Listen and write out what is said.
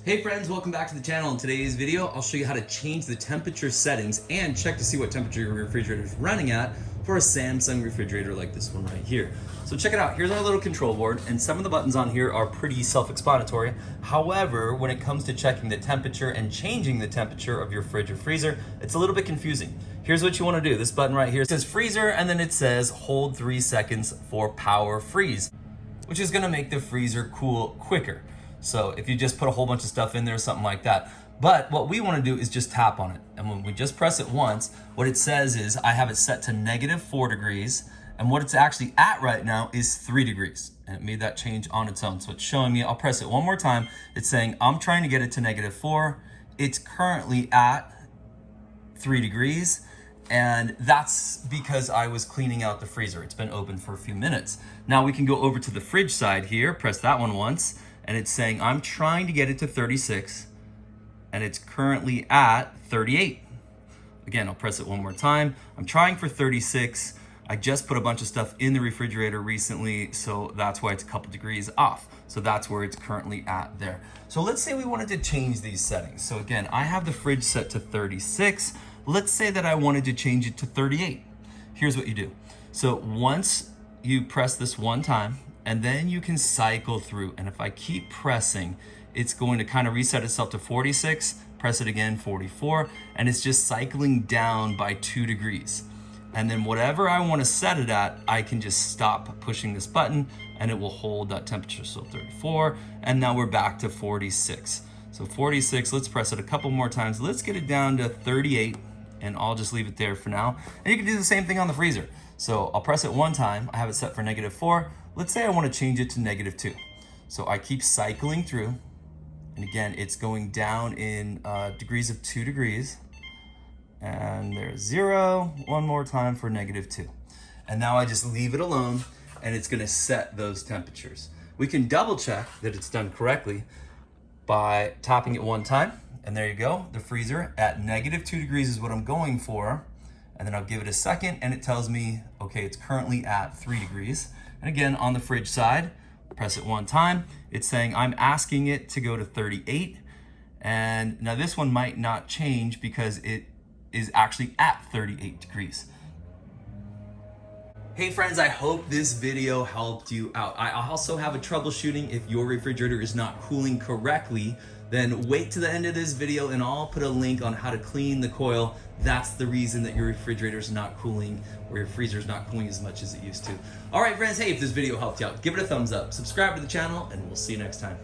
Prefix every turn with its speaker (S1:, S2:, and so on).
S1: Hey friends, welcome back to the channel. In today's video, I'll show you how to change the temperature settings and check to see what temperature your refrigerator is running at for a Samsung refrigerator like this one right here. So check it out. Here's our little control board, and some of the buttons on here are pretty self-explanatory. However, when it comes to checking the temperature and changing the temperature of your fridge or freezer, it's a little bit confusing. Here's what you want to do. This button right here says freezer, and then it says hold 3 seconds for power freeze, which is going to make the freezer cool quicker. So if you just put a whole bunch of stuff in there, something like that. But what we want to do is just tap on it. And when we just press it once, what it says is I have it set to -4 degrees. And what it's actually at right now is 3 degrees. And it made that change on its own. So it's showing me, I'll press it one more time. It's saying I'm trying to get it to -4. It's currently at 3 degrees. And that's because I was cleaning out the freezer. It's been open for a few minutes. Now we can go over to the fridge side here, press that one once. And it's saying I'm trying to get it to 36, and it's currently at 38. Again, I'll press it one more time. I'm trying for 36. I just put a bunch of stuff in the refrigerator recently, so that's why it's a couple degrees off. So that's where it's currently at there. So let's say we wanted to change these settings. So again, I have the fridge set to 36. Let's say that I wanted to change it to 38. Here's what you do. So once you press this one time, and then you can cycle through. And if I keep pressing, it's going to kind of reset itself to 46, press it again, 44, and it's just cycling down by 2 degrees. And then whatever I want to set it at, I can just stop pushing this button and it will hold that temperature. So 34, and now we're back to 46. So 46, let's press it a couple more times. Let's get it down to 38, and I'll just leave it there for now. And you can do the same thing on the freezer. So I'll press it one time, I have it set for -4. Let's say I want to change it to -2. So I keep cycling through, and again, it's going down in degrees of 2 degrees. And there's 0, one more time for -2. And now I just leave it alone, and it's gonna set those temperatures. We can double check that it's done correctly by tapping it one time, and there you go. The freezer at -2 degrees is what I'm going for. And then I'll give it a second, and it tells me, okay, it's currently at 3 degrees. And again, on the fridge side, press it one time. It's saying I'm asking it to go to 38. And now this one might not change because it is actually at 38 degrees. Hey friends, I hope this video helped you out. I also have a troubleshooting if your refrigerator is not cooling correctly. Then wait to the end of this video and I'll put a link on how to clean the coil. That's the reason that your refrigerator is not cooling, or your freezer is not cooling as much as it used to. All right, friends, hey, if this video helped you out, give it a thumbs up, subscribe to the channel, and we'll see you next time.